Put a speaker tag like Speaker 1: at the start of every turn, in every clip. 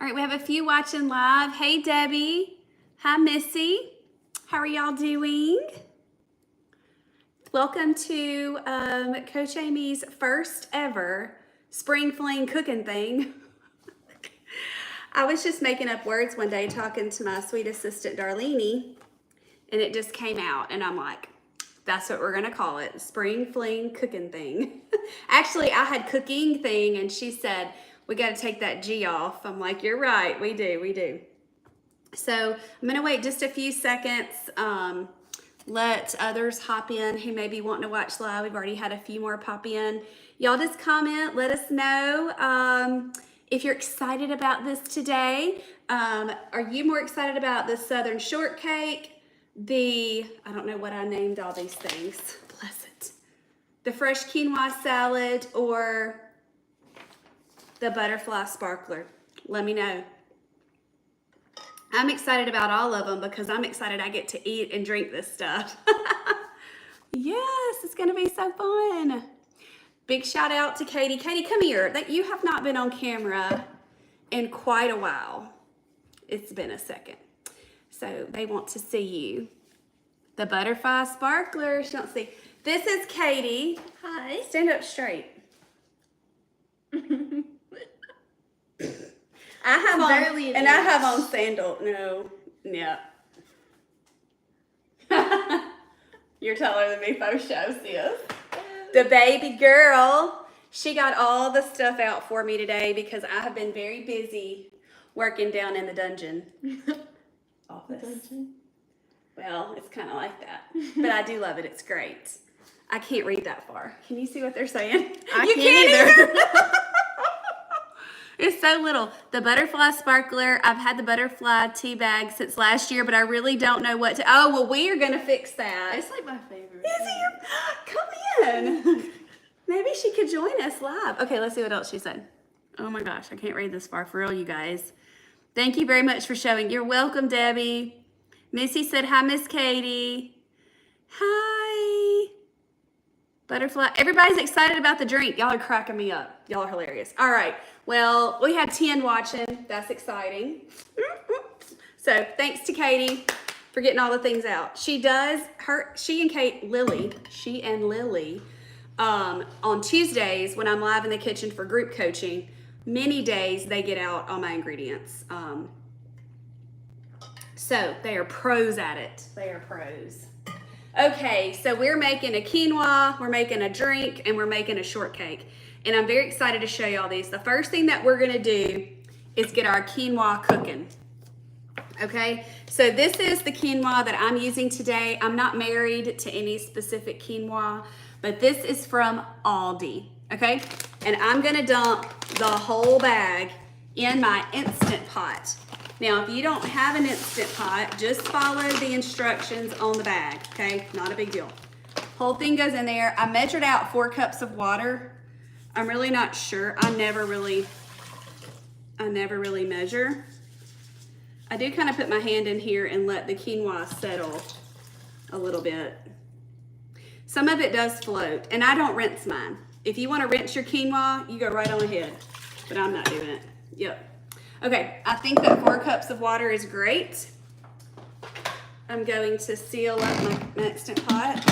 Speaker 1: All right, we have a few watching live. Hey, Debbie. Hi, Missy. How are y'all doing? Welcome to Coach Amy's first ever spring fling cooking thing. I was just making up words one day talking to my sweet assistant, Darlene, and it just came out, and I'm like, that's what we're gonna call it, spring fling cooking thing. Actually, I had cooking thing, and she said, we gotta take that G off. I'm like, you're right, we do. So I'm gonna wait just a few seconds, let others hop in who may be wanting to watch live. We've already had a few more pop in. Y'all just comment, let us know if you're excited about this today. Are you more excited about the Southern Shortcake, I don't know what I named all these things, bless it, the fresh quinoa salad, or the butterfly sparkler? Let me know. I'm excited about all of them because I'm excited I get to eat and drink this stuff. Yes, it's gonna be so fun. Big shout out to Katie. Katie, come here. You have not been on camera in quite a while. It's been a second. So they want to see you. The butterfly sparkler, she wants to see. This is Katie.
Speaker 2: Hi.
Speaker 1: Stand up straight. I have on sandal. No, yeah. You're taller than me, faux show, sis. The baby girl, she got all the stuff out for me today because I have been very busy working down in the dungeon office. Well, it's kind of like that, but I do love it. It's great. I can't read that far. Can you see what they're saying?
Speaker 2: I can't either.
Speaker 1: It's so little. The butterfly sparkler, I've had the butterfly tea bag since last year, but I really don't know what to, oh, well, we are going to fix that.
Speaker 2: It's like my favorite.
Speaker 1: Is it? Come in. Maybe she could join us live. Okay, let's see what else she said. Oh my gosh, I can't read this far for real, you guys. Thank you very much for showing. You're welcome, Debbie. Missy said, hi, Miss Katie. Hi. Butterfly. Everybody's excited about the drink. Y'all are cracking me up. Y'all are hilarious. All right. Well, we had 10 watching. That's exciting. So thanks to Katie for getting all the things out. She and Lily, on Tuesdays when I'm live in the kitchen for group coaching, many days they get out all my ingredients. So they are pros at it. They are pros. Okay, so we're making a quinoa, we're making a drink, and we're making a shortcake. And I'm very excited to show you all these. The first thing that we're gonna do is get our quinoa cooking. Okay, so this is the quinoa that I'm using today. I'm not married to any specific quinoa, but this is from Aldi, okay? And I'm gonna dump the whole bag in my Instant Pot. Now, if you don't have an Instant Pot, just follow the instructions on the bag, okay? Not a big deal. Whole thing goes in there. I measured out 4 cups of water. I'm really not sure. I never really measure. I do kind of put my hand in here and let the quinoa settle a little bit. Some of it does float, and I don't rinse mine. If you want to rinse your quinoa, you go right on ahead, but I'm not doing it. Yep. Okay, I think that 4 cups of water is great. I'm going to seal up my Instant Pot.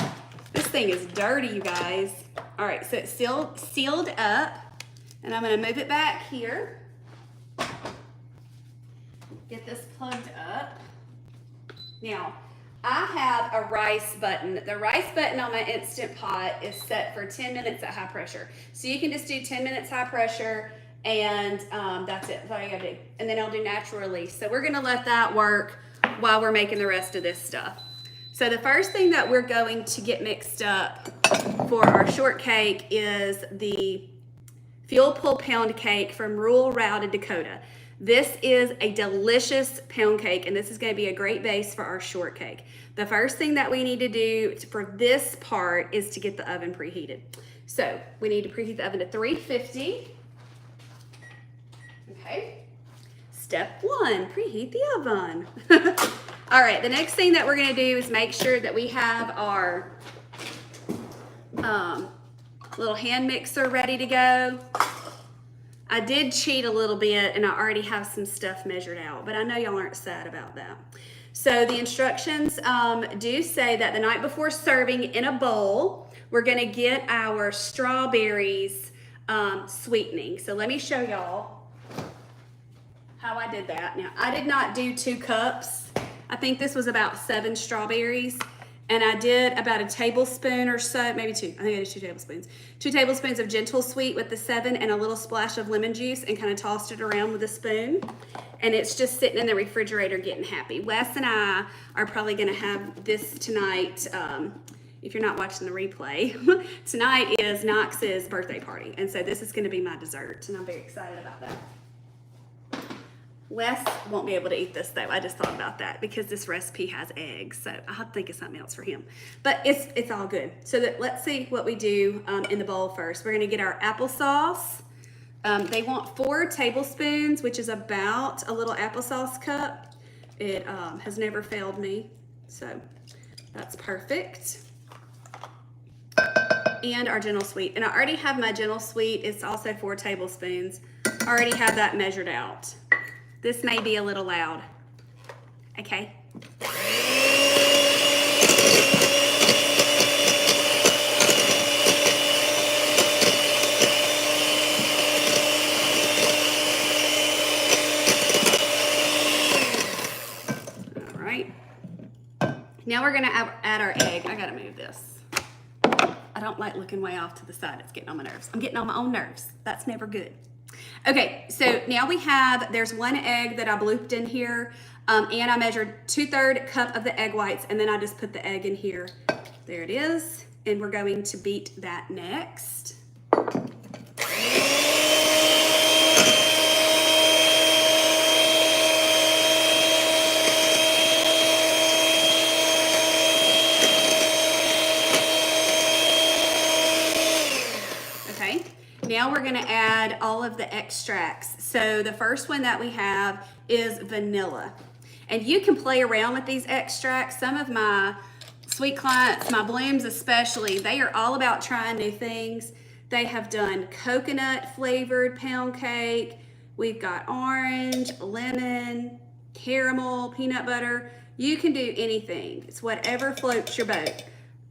Speaker 1: This thing is dirty, you guys. All right, so it's sealed up, and I'm gonna move it back here. Get this plugged up. Now, I have a rice button. The rice button on my Instant Pot is set for 10 minutes at high pressure. So you can just do 10 minutes high pressure, and that's it. That's all you gotta do. And then I'll do natural release. So we're gonna let that work while we're making the rest of this stuff. So the first thing that we're going to get mixed up for our shortcake is the Fuel Pull Pound Cake from Rural Routed Dakota. This is a delicious pound cake, and this is gonna be a great base for our shortcake. The first thing that we need to do for this part is to get the oven preheated. So we need to preheat the oven to 350. Okay, step 1, preheat the oven. All right, the next thing that we're gonna do is make sure that we have our little hand mixer ready to go. I did cheat a little bit and I already have some stuff measured out, but I know y'all aren't sad about that. So the instructions do say that the night before serving in a bowl, we're gonna get our strawberries sweetening. So let me show y'all how I did that. Now, I did not do 2 cups. I think this was about 7 strawberries. And I did about a tablespoon or so, maybe 2. I think I did 2 tablespoons. 2 tablespoons of gentle sweet with the 7 and a little splash of lemon juice and kind of tossed it around with a spoon. And it's just sitting in the refrigerator getting happy. Wes and I are probably gonna have this tonight. If you're not watching the replay, tonight is Knox's birthday party. And so this is gonna be my dessert and I'm very excited about that. Wes won't be able to eat this though. I just thought about that because this recipe has eggs, so I have to think of something else for him. But it's all good. So let's see what we do in the bowl first. We're gonna get our applesauce. They want 4 tablespoons, which is about a little applesauce cup. It has never failed me, so that's perfect. And our gentle sweet. And I already have my gentle sweet. It's also 4 tablespoons. I already have that measured out. This may be a little loud. Okay. All right. Now we're gonna add our egg. I gotta move this. I don't like looking way off to the side. It's getting on my nerves. I'm getting on my own nerves. That's never good. Okay, so now there's 1 egg that I blooped in here, and I measured 2/3 cup of the egg whites, and then I just put the egg in here. There it is, and we're going to beat that next. Now we're gonna add all of the extracts. So the first one that we have is vanilla. And you can play around with these extracts. Some of my sweet clients, my blooms especially, they are all about trying new things. They have done coconut flavored pound cake. We've got orange, lemon, caramel, peanut butter. You can do anything. It's whatever floats your boat.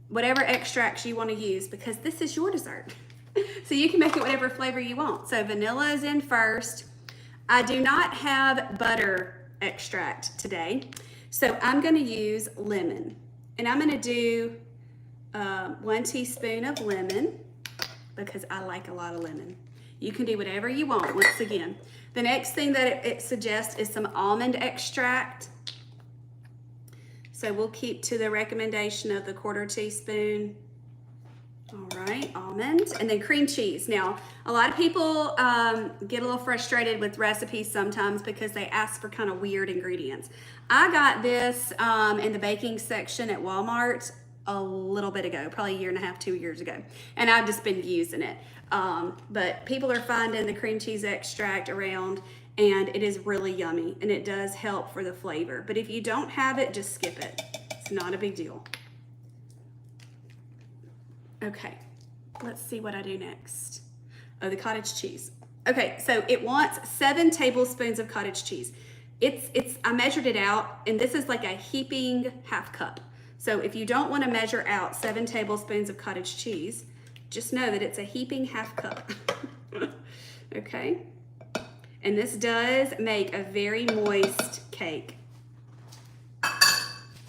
Speaker 1: Whatever extracts you wanna use, because this is your dessert. So you can make it whatever flavor you want. So vanilla is in first. I do not have butter extract today, so I'm gonna use lemon. And I'm gonna do 1 teaspoon of lemon because I like a lot of lemon. You can do whatever you want, once again. The next thing that it suggests is some almond extract. So we'll keep to the recommendation of the 1/4 teaspoon. All right, almond, and then cream cheese. Now, a lot of people get a little frustrated with recipes sometimes because they ask for kind of weird ingredients. I got this in the baking section at Walmart a little bit ago, probably 1.5 years, 2 years ago, and I've just been using it. But people are finding the cream cheese extract around, and it is really yummy, and it does help for the flavor. But if you don't have it, just skip it. It's not a big deal. Okay, let's see what I do next. Oh, the cottage cheese. Okay, so it wants 7 tablespoons of cottage cheese. I measured it out, and this is like a heaping 1/2 cup. So if you don't want to measure out 7 tablespoons of cottage cheese, just know that it's a heaping 1/2 cup. Okay, and this does make a very moist cake,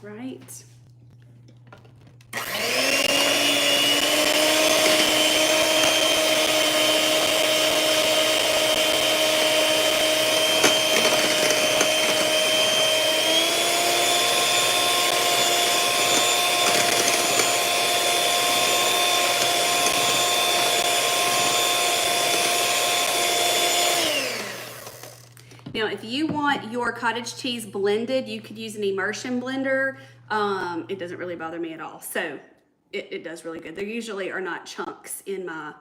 Speaker 1: right? Now, if you want your cottage cheese blended, you could use an immersion blender. It doesn't really bother me at all. So it does really good. There usually are not chunks in my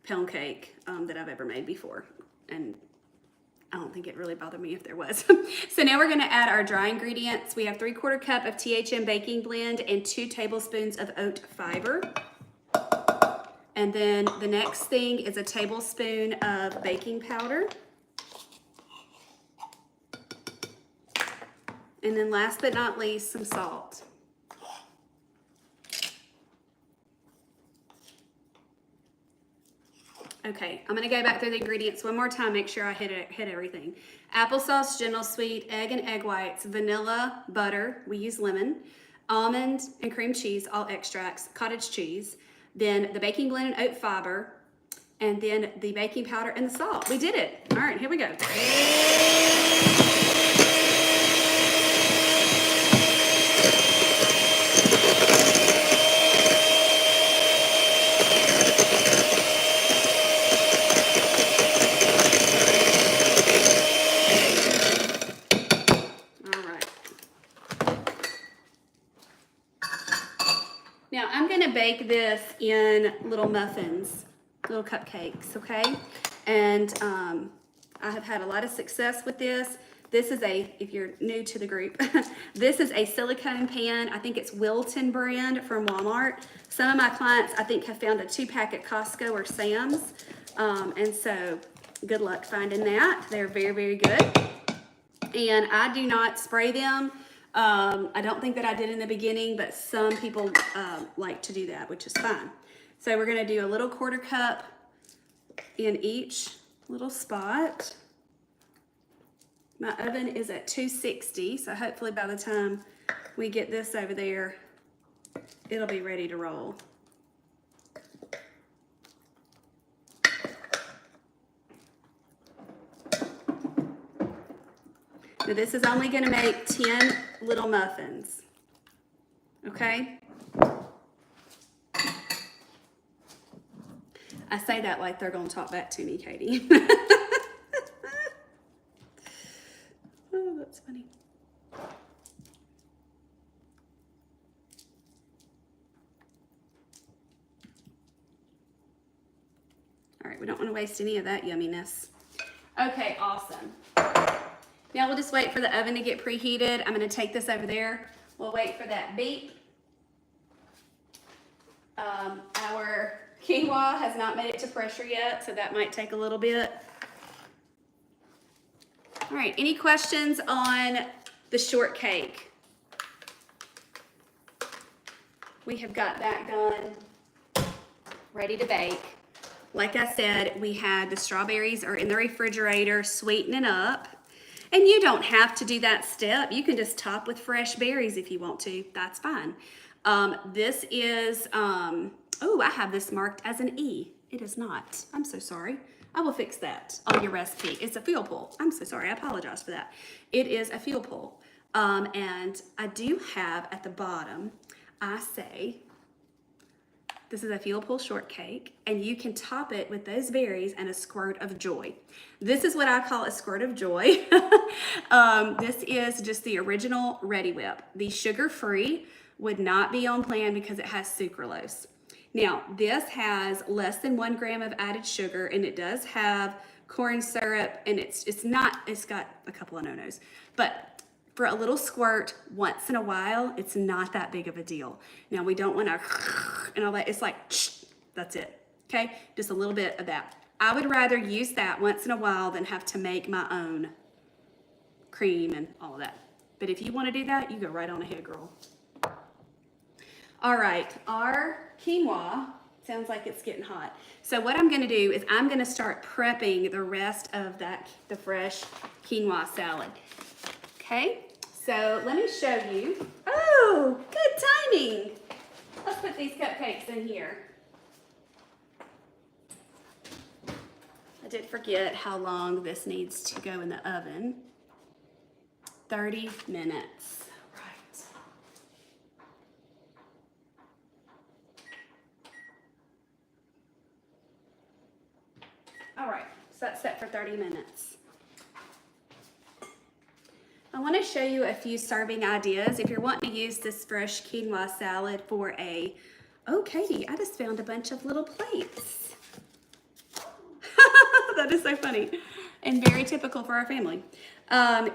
Speaker 1: pound cake that I've ever made before. And I don't think it really bothered me if there was. So now we're gonna add our dry ingredients. We have 3/4 cup of THM baking blend and 2 tablespoons of oat fiber. And then the next thing is a tablespoon of baking powder. And then last but not least, some salt. Okay, I'm gonna go back through the ingredients one more time, make sure I hit everything. Applesauce, Gentle Sweet, egg and egg whites, vanilla, butter, we use lemon, almond and cream cheese, all extracts, cottage cheese, then the baking blend and oat fiber, and then the baking powder and the salt. We did it. All right, here we go. Now I'm gonna bake this in little muffins, little cupcakes, okay? And I have had a lot of success with this. This is if you're new to the group, this is a silicone pan. I think it's Wilton brand from Walmart. Some of my clients, I think, have found a 2-pack at Costco or Sam's. And so good luck finding that. They're very, very good. And I do not spray them. I don't think that I did in the beginning, but some people like to do that, which is fine. So we're gonna do a little 1/4 cup in each little spot. My oven is at 260, so hopefully by the time we get this over there, it'll be ready to roll. Now this is only gonna make 10 little muffins, okay? I say that like they're gonna talk back to me, Katie. Oh, that's funny. All right, we don't wanna waste any of that yumminess. Okay, awesome. Now we'll just wait for the oven to get preheated. I'm gonna take this over there. We'll wait for that beep. Our quinoa has not made it to pressure yet, so that might take a little bit. All right, any questions on the shortcake? We have got that done, ready to bake. Like I said, we had the strawberries are in the refrigerator, sweetening up. And you don't have to do that step. You can just top with fresh berries if you want to. That's fine. This is, oh, I have this marked as an E. It is not. I'm so sorry. I will fix that on your recipe. It's a field pull. I'm so sorry. I apologize for that. It is a field pull. And I do have at the bottom, I say, this is a field pull shortcake, and you can top it with those berries and a squirt of joy. This is what I call a squirt of joy. This is just the original Ready Whip. The sugar-free would not be on plan because it has sucralose. Now, this has less than 1 gram of added sugar, and it does have corn syrup, and it's got a couple of no-nos. But for a little squirt once in a while, it's not that big of a deal. Now, we don't want to and all that. It's like, that's it, okay? Just a little bit of that. I would rather use that once in a while than have to make my own cream and all of that. But if you want to do that, you go right on ahead, girl. All right, our quinoa sounds like it's getting hot. So what I'm gonna do is I'm gonna start prepping the rest of the fresh quinoa salad. Okay, so let me show you. Oh, good timing. Let's put these cupcakes in here. I did forget how long this needs to go in the oven. 30 minutes. Right. All right, so that's set for 30 minutes. I want to show you a few serving ideas. If you're wanting to use this fresh quinoa salad for oh, Katie, I just found a bunch of little plates. That is so funny and very typical for our family.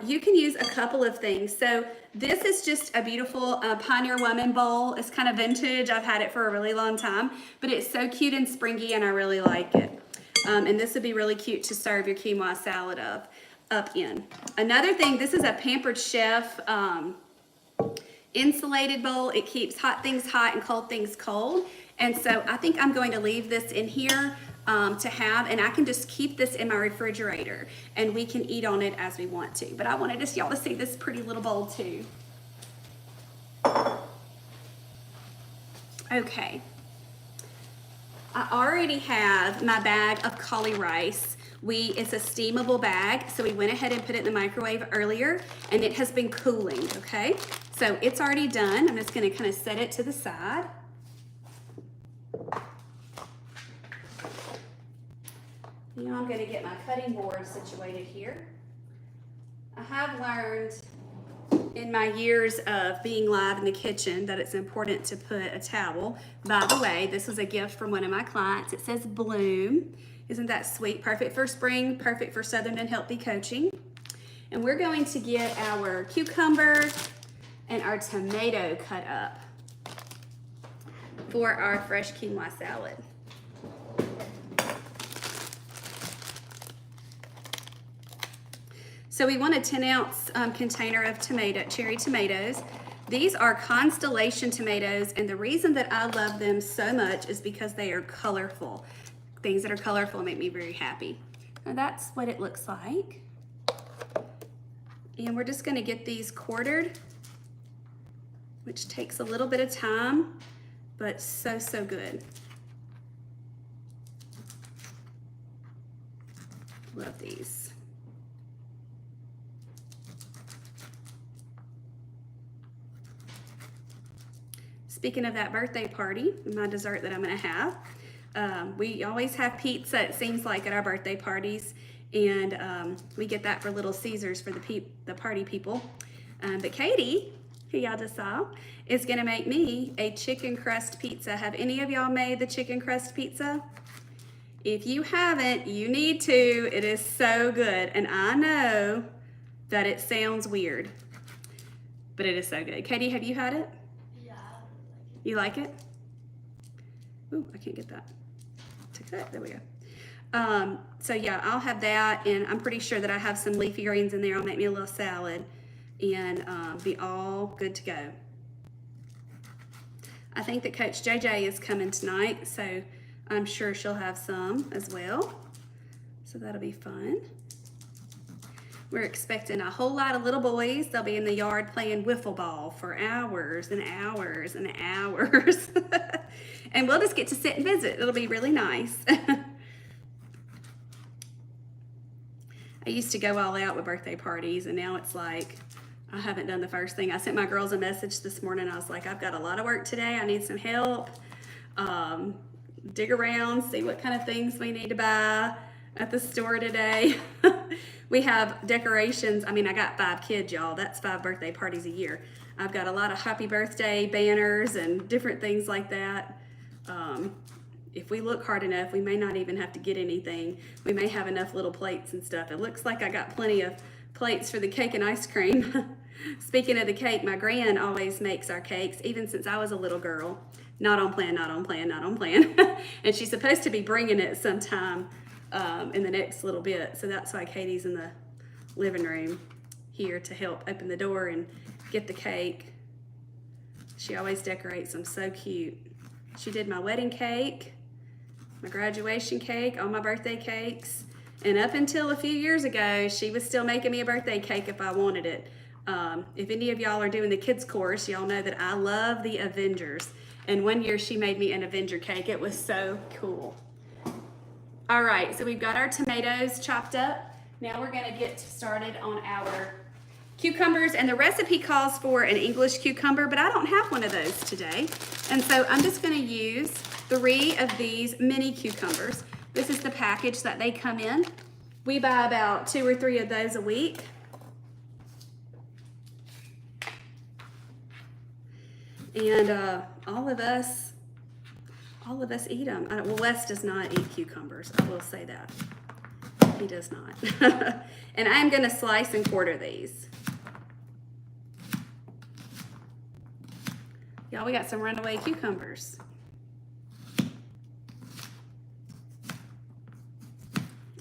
Speaker 1: You can use a couple of things. So this is just a beautiful Pioneer Woman bowl. It's kind of vintage. I've had it for a really long time, but it's so cute and springy and I really like it. And this would be really cute to serve your quinoa salad up in. Another thing, this is a Pampered Chef insulated bowl. It keeps hot things hot and cold things cold. And so I think I'm going to leave this in here to have, and I can just keep this in my refrigerator and we can eat on it as we want to. But I wanted just y'all to see this pretty little bowl too. Okay. I already have my bag of cauli rice. It's a steamable bag, so we went ahead and put it in the microwave earlier, and it has been cooling, okay? So it's already done. I'm just gonna kind of set it to the side. Now I'm gonna get my cutting board situated here. I have learned in my years of being live in the kitchen that it's important to put a towel. By the way, this was a gift from one of my clients. It says Bloom. Isn't that sweet? Perfect for spring, perfect for Southern and Healthy coaching. And we're going to get our cucumber and our tomato cut up for our fresh quinoa salad. So we want a 10-ounce container of cherry tomatoes. These are Constellation tomatoes, and the reason that I love them so much is because they are colorful. Things that are colorful make me very happy. Now that's what it looks like. And we're just gonna get these quartered, which takes a little bit of time, but so, so good. Love these. Speaking of that birthday party, my dessert that I'm gonna have, we always have pizza, it seems like, at our birthday parties, and we get that for Little Caesars for the party people. But Katie, who y'all just saw, is gonna make me a chicken crust pizza. Have any of y'all made the chicken crust pizza? If you haven't, you need to. It is so good, and I know that it sounds weird, but it is so good. Katie, have you had it? You like it? Ooh, I can't get that to cut. There we go. So yeah, I'll have that, and I'm pretty sure that I have some leafy greens in there. I'll make me a little salad and be all good to go. I think that Coach JJ is coming tonight, so I'm sure she'll have some as well. So that'll be fun. We're expecting a whole lot of little boys. They'll be in the yard playing wiffle ball for hours and hours and hours. And we'll just get to sit and visit. It'll be really nice. I used to go all out with birthday parties, and now it's like, I haven't done the first thing. I sent my girls a message this morning. I was like, I've got a lot of work today. I need some help. Dig around, see what kind of things we need to buy at the store today. We have decorations. I mean, I got 5 kids, y'all. That's 5 birthday parties a year. I've got a lot of happy birthday banners and different things like that. If we look hard enough, we may not even have to get anything. We may have enough little plates and stuff. It looks like I got plenty of plates for the cake and ice cream. Speaking of the cake, my gran always makes our cakes, even since I was a little girl. Not on plan, not on plan, not on plan. And she's supposed to be bringing it sometime in the next little bit. So that's why Katie's in the living room here to help open the door and get the cake. She always decorates them so cute. She did my wedding cake, my graduation cake, all my birthday cakes. And up until a few years ago, she was still making me a birthday cake if I wanted it. If any of y'all are doing the kids course, y'all know that I love the Avengers. And one year she made me an Avenger cake. It was so cool. All right, so we've got our tomatoes chopped up. Now we're gonna get started on our cucumbers, and the recipe calls for an English cucumber, but I don't have one of those today. And so I'm just gonna use 3 of these mini cucumbers. This is the package that they come in. We buy about 2 or 3 of those a week. And all of us eat them. Well, Wes does not eat cucumbers, I will say that. He does not. And I'm gonna slice and quarter these. Y'all, we got some runaway cucumbers.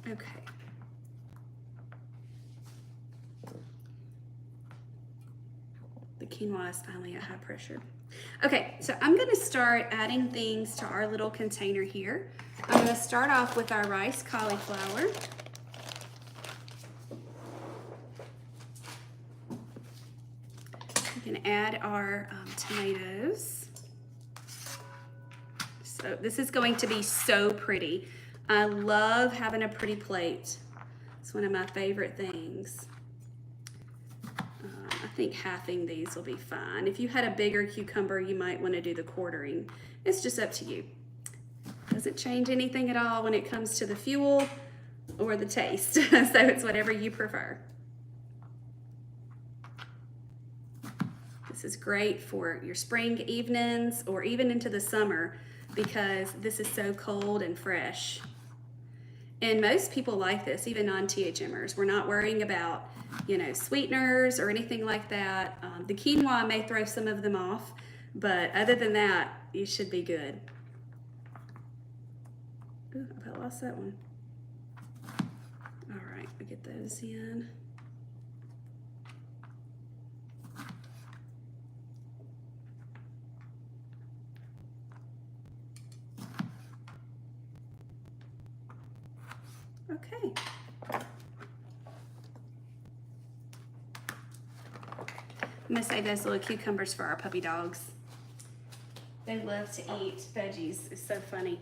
Speaker 1: Okay. The quinoa is finally at high pressure. Okay, so I'm gonna start adding things to our little container here. I'm gonna start off with our rice cauliflower. We can add our tomatoes. So this is going to be so pretty. I love having a pretty plate. It's one of my favorite things. I think halving these will be fine. If you had a bigger cucumber, you might want to do the quartering. It's just up to you. Doesn't change anything at all when it comes to the fuel or the taste. So it's whatever you prefer. This is great for your spring evenings or even into the summer because this is so cold and fresh. And most people like this, even non-THMers. We're not worrying about, you know, sweeteners or anything like that. The quinoa may throw some of them off, but other than that, you should be good. Ooh, I lost that one. All right, we get those in. Okay. I'm gonna save those little cucumbers for our puppy dogs. They love to eat veggies. It's so funny.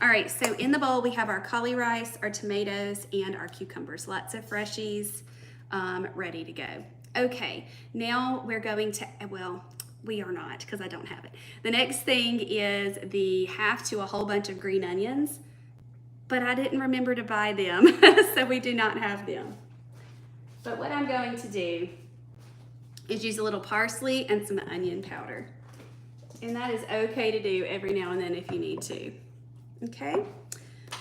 Speaker 1: All right, so in the bowl we have our cauli rice, our tomatoes, and our cucumbers. Lots of freshies ready to go. Okay, now we're going to, well, we are not because I don't have it. The next thing is the half to a whole bunch of green onions, but I didn't remember to buy them, so we do not have them. But what I'm going to do is use a little parsley and some onion powder. And that is okay to do every now and then if you need to. Okay,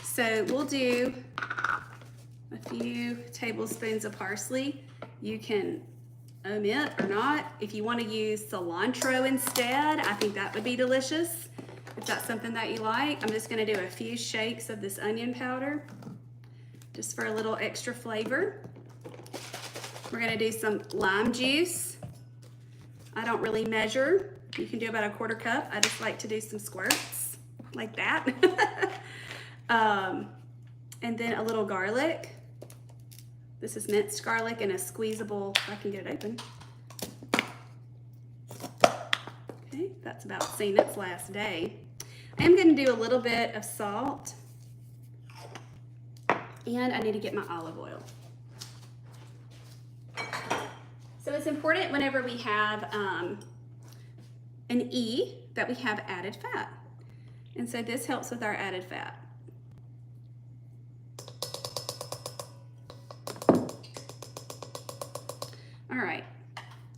Speaker 1: so we'll do a few tablespoons of parsley. You can omit or not. If you want to use cilantro instead, I think that would be delicious. If that's something that you like, I'm just going to do a few shakes of this onion powder just for a little extra flavor. We're going to do some lime juice. I don't really measure. You can do about a quarter cup. I just like to do some squirts like that. And then a little garlic. This is minced garlic in a squeezable, if I can get it open. Okay, that's about seen its last day. I am going to do a little bit of salt. And I need to get my olive oil. So it's important whenever we have an E that we have added fat. And so this helps with our added fat. All right,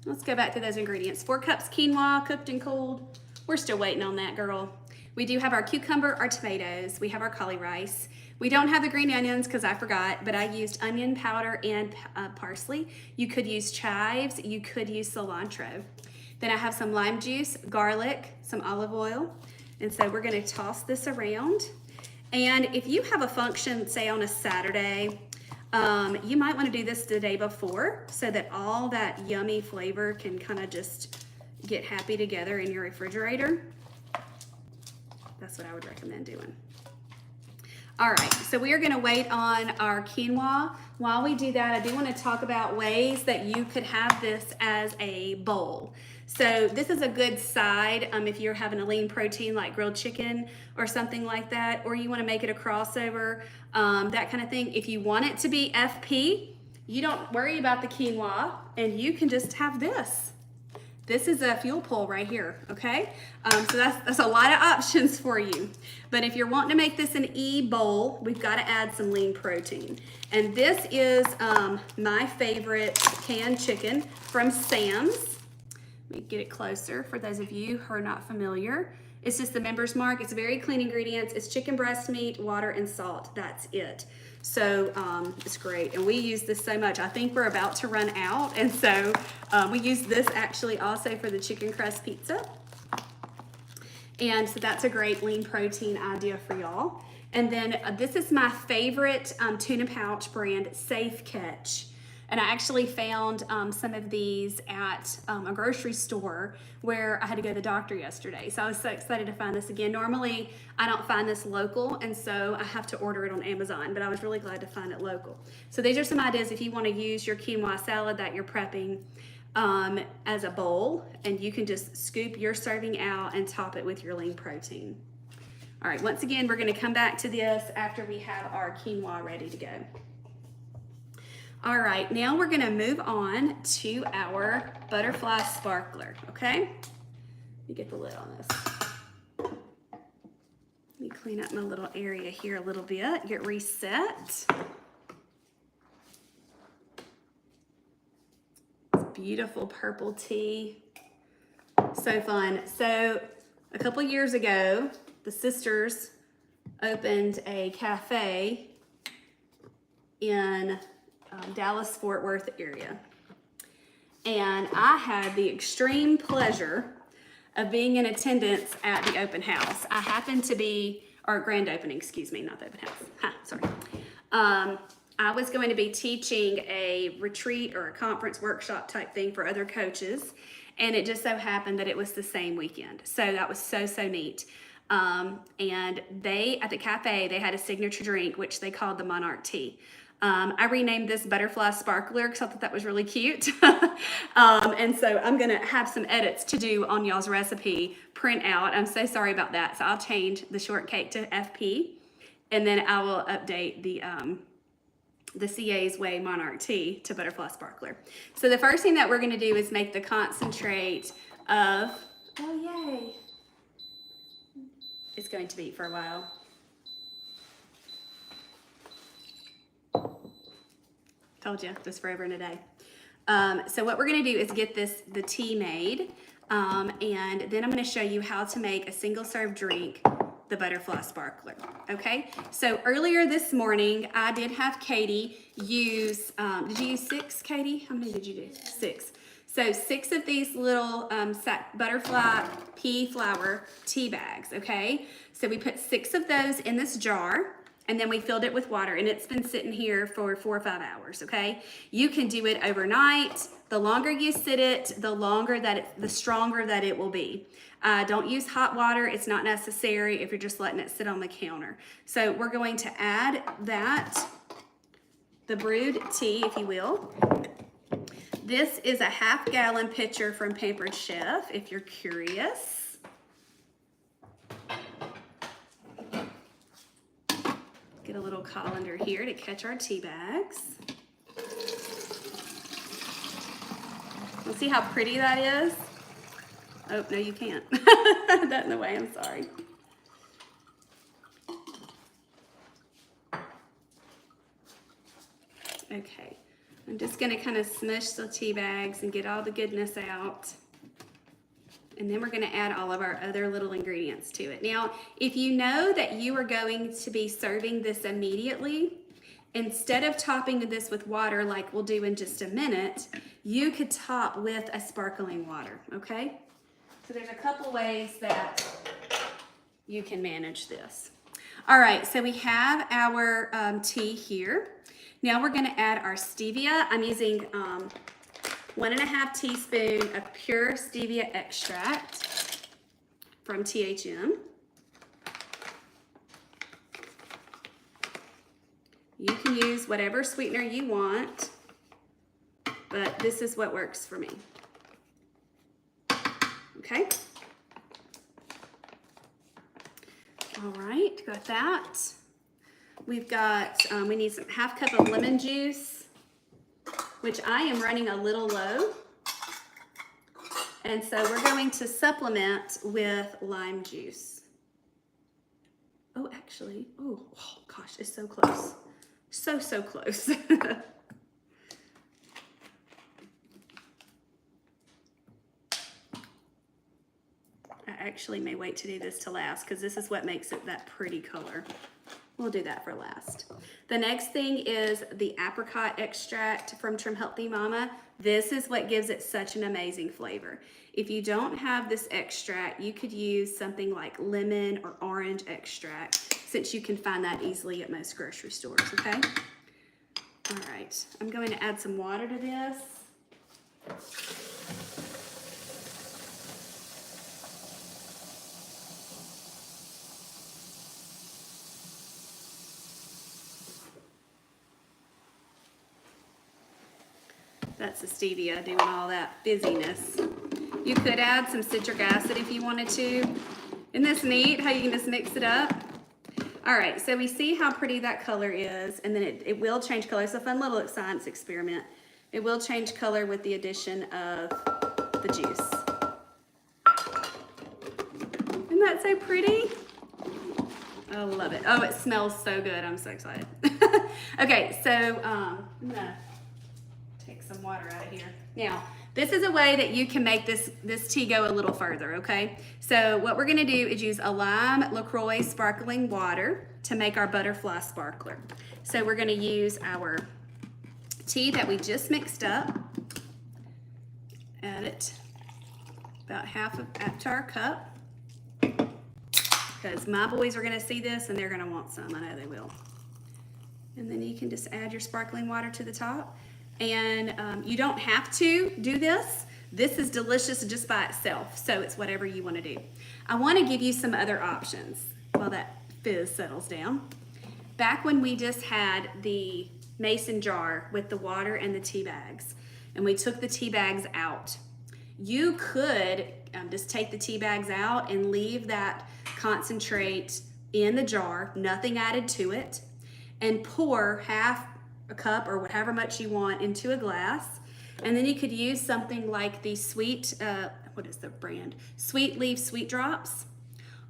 Speaker 1: let's go back to those ingredients. 4 cups quinoa, cooked and cooled. We're still waiting on that, girl. We do have our cucumber, our tomatoes. We have our cauli rice. We don't have the green onions because I forgot, but I used onion powder and parsley. You could use chives. You could use cilantro. Then I have some lime juice, garlic, some olive oil. And so we're going to toss this around. And if you have a function, say on a Saturday, you might want to do this the day before so that all that yummy flavor can kind of just get happy together in your refrigerator. That's what I would recommend doing. All right, so we are going to wait on our quinoa. While we do that, I do want to talk about ways that you could have this as a bowl. So this is a good side if you're having a lean protein like grilled chicken or something like that, or you want to make it a crossover, that kind of thing. If you want it to be FP, you don't worry about the quinoa and you can just have this. This is a fuel pull right here, okay? So that's a lot of options for you. But if you're wanting to make this an E bowl, we've got to add some lean protein. And this is my favorite canned chicken from Sam's. Let me get it closer for those of you who are not familiar. It's just the Member's Mark. It's very clean ingredients. It's chicken breast meat, water, and salt. That's it. So it's great. And we use this so much. I think we're about to run out. And so we use this actually also for the chicken crust pizza. And so that's a great lean protein idea for y'all. And then this is my favorite tuna pouch brand, Safe Catch. And I actually found some of these at a grocery store where I had to go to the doctor yesterday. So I was so excited to find this again. Normally, I don't find this local, and so I have to order it on Amazon, but I was really glad to find it local. So these are some ideas if you want to use your quinoa salad that you're prepping as a bowl, and you can just scoop your serving out and top it with your lean protein. All right, once again, we're going to come back to this after we have our quinoa ready to go. All right, now we're gonna move on to our butterfly sparkler, okay? Let me get the lid on this. Let me clean up my little area here a little bit, get reset. It's beautiful purple tea, so fun. So a couple years ago, the sisters opened a cafe in Dallas-Fort Worth area. And I had the extreme pleasure of being in attendance at the open house. I happened to be, or grand opening, excuse me, not the open house. Sorry. I was going to be teaching a retreat or a conference workshop type thing for other coaches. And it just so happened that it was the same weekend. So that was so, so neat. And they, at the cafe, they had a signature drink, which they called the Monarch Tea. I renamed this Butterfly Sparkler because I thought that was really cute. And so I'm going to have some edits to do on y'all's recipe print out. I'm so sorry about that. So I'll change the shortcake to FP, and then I will update the CA's Way Monarch Tea to Butterfly Sparkler. So the first thing that we're going to do is make the concentrate of, oh yay, it's going to beat for a while. Told you, just forever and a day. So what we're gonna do is get the tea made, and then I'm gonna show you how to make a single serve drink, the Butterfly Sparkler, okay? So earlier this morning, I did have Katie use, did you use 6, Katie? How many did you do? 6. So 6 of these little butterfly pea flower tea bags, okay? So we put 6 of those in this jar, and then we filled it with water, and it's been sitting here for 4 or 5 hours, okay? You can do it overnight. The longer you sit it, the stronger that it will be. Don't use hot water. It's not necessary if you're just letting it sit on the counter. So we're going to add the brewed tea, if you will. This is a half-gallon pitcher from Pampered Chef, if you're curious. Get a little colander here to catch our tea bags. You'll see how pretty that is. Oh, no, you can't. That in the way, I'm sorry. Okay, I'm just gonna kind of smush the tea bags and get all the goodness out. And then we're gonna add all of our other little ingredients to it. Now, if you know that you are going to be serving this immediately, instead of topping this with water like we'll do in just a minute, you could top with a sparkling water, okay? So there's a couple ways that you can manage this. All right, so we have our tea here. Now we're gonna add our stevia. I'm using 1½ teaspoon of pure stevia extract from THM. You can use whatever sweetener you want, but this is what works for me. Okay. All right, got that. We've got, we need some ½ cup of lemon juice, which I am running a little low. And so we're going to supplement with lime juice. Oh, actually, oh gosh, it's so close. So, so close. I actually may wait to do this to last because this is what makes it that pretty color. We'll do that for last. The next thing is the apricot extract from Trim Healthy Mama. This is what gives it such an amazing flavor. If you don't have this extract, you could use something like lemon or orange extract, since you can find that easily at most grocery stores, okay? All right, I'm going to add some water to this. That's the stevia doing all that busyness. You could add some citric acid if you wanted to. Isn't this neat how you can just mix it up? All right, so we see how pretty that color is, and then it will change color. It's a fun little science experiment. It will change color with the addition of the juice. Isn't that so pretty? I love it. Oh, it smells so good. I'm so excited. Okay, so I'm gonna take some water out of here. Now, this is a way that you can make this tea go a little further, okay? So what we're gonna do is use a lime LaCroix sparkling water to make our butterfly sparkler. So we're gonna use our tea that we just mixed up, add it about half up to our cup, because my boys are gonna see this and they're gonna want some, I know they will. And then you can just add your sparkling water to the top. And you don't have to do this. This is delicious just by itself, so it's whatever you want to do. I want to give you some other options while that fizz settles down. Back when we just had the mason jar with the water and the tea bags, and we took the tea bags out, you could just take the tea bags out and leave that concentrate in the jar, nothing added to it, and pour half a cup or whatever much you want into a glass. And then you could use something like the sweet, what is the brand? Sweet Leaf Sweet Drops.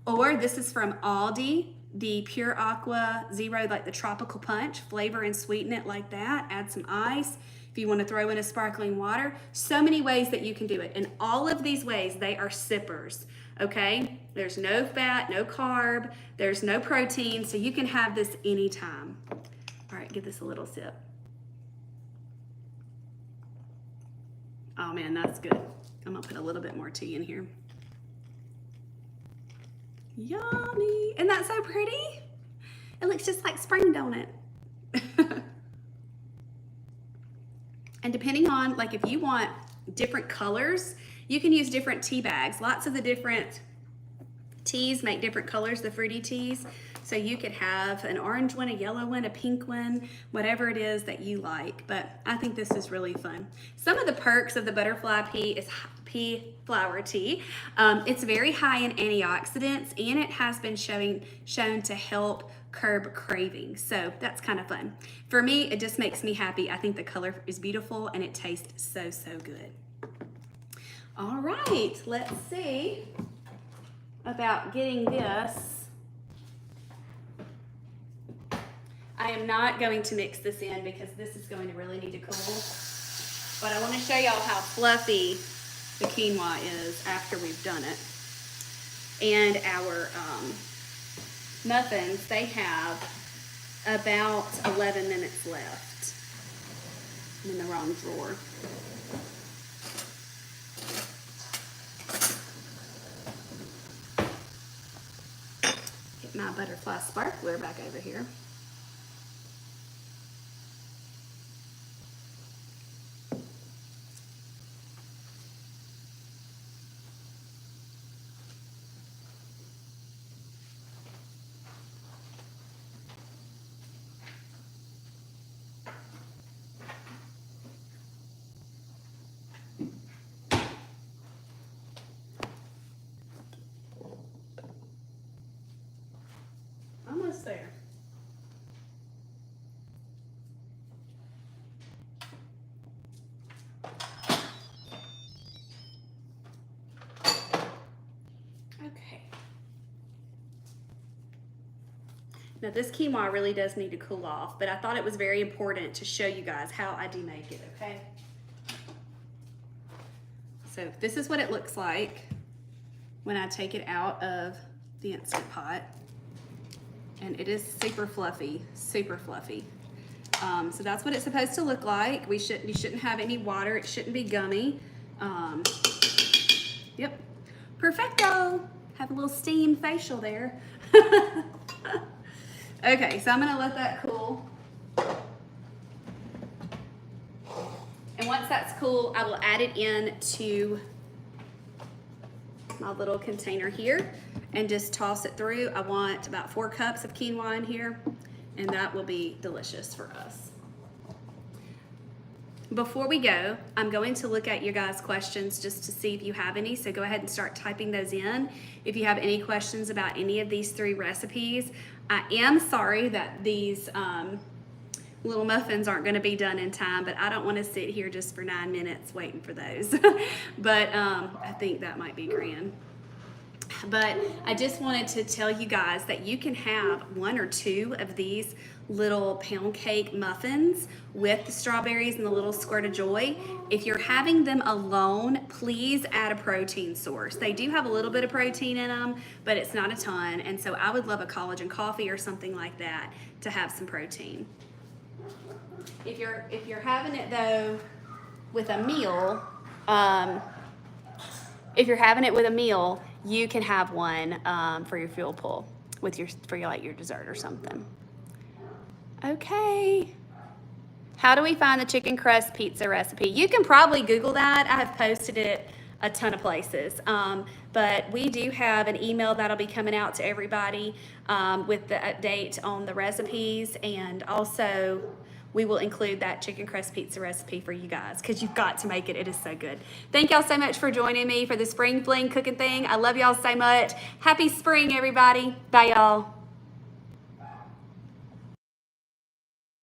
Speaker 1: Or this is from Aldi, the Pure Aqua Zero, like the tropical punch. Flavor and sweeten it like that. Add some ice. If you want to throw in a sparkling water. So many ways that you can do it. And all of these ways, they are sippers, okay? There's no fat, no carb, there's no protein, so you can have this anytime. All right, give this a little sip. Oh man, that's good. I'm gonna put a little bit more tea in here. Yummy. Isn't that so pretty? It looks just like spring, don't it? And depending on, like if you want different colors, you can use different tea bags. Lots of the different teas make different colors, the fruity teas. So you could have an orange one, a yellow one, a pink one, whatever it is that you like. But I think this is really fun. Some of the perks of the butterfly pea flower tea. It's very high in antioxidants, and it has been shown to help curb cravings. So that's kind of fun. For me, it just makes me happy. I think the color is beautiful and it tastes so, so good. All right, let's see about getting this. I am not going to mix this in because this is going to really need to cool. But I want to show y'all how fluffy the quinoa is after we've done it. And our muffins, they have about 11 minutes left. I'm in the wrong drawer. Get my butterfly sparkler back over here. Almost there. Okay. Now this quinoa really does need to cool off, but I thought it was very important to show you guys how I do make it, okay? So this is what it looks like. when I take it out of the Instant Pot. And it is super fluffy, super fluffy. So that's what it's supposed to look like. You shouldn't have any water. It shouldn't be gummy. Yep, perfecto. Have a little steam facial there. Okay, so I'm gonna let that cool. And once that's cool, I will add it in to my little container here and just toss it through. I want about 4 cups of quinoa in here, and that will be delicious for us. Before we go, I'm going to look at your guys' questions just to see if you have any, so go ahead and start typing those in. If you have any questions about any of these 3 recipes, I am sorry that these little muffins aren't going to be done in time, but I don't want to sit here just for 9 minutes waiting for those. But I think that might be grand. But I just wanted to tell you guys that you can have 1 or 2 of these little pound cake muffins with the strawberries and the little squirt of joy. If you're having them alone, please add a protein source. They do have a little bit of protein in them, but it's not a ton. And so I would love a collagen coffee or something like that to have some protein. If you're having it though with a meal, you can have one for your fuel pull with your dessert or something. Okay. How do we find the chicken crust pizza recipe? You can probably Google that. I have posted it a ton of places. But we do have an email that'll be coming out to everybody with the update on the recipes, and also we will include that chicken crust pizza recipe for you guys because you've got to make it. It is so good. Thank y'all so much for joining me for the Spring Fling cooking thing. I love y'all so much. Happy spring, everybody. Bye, y'all.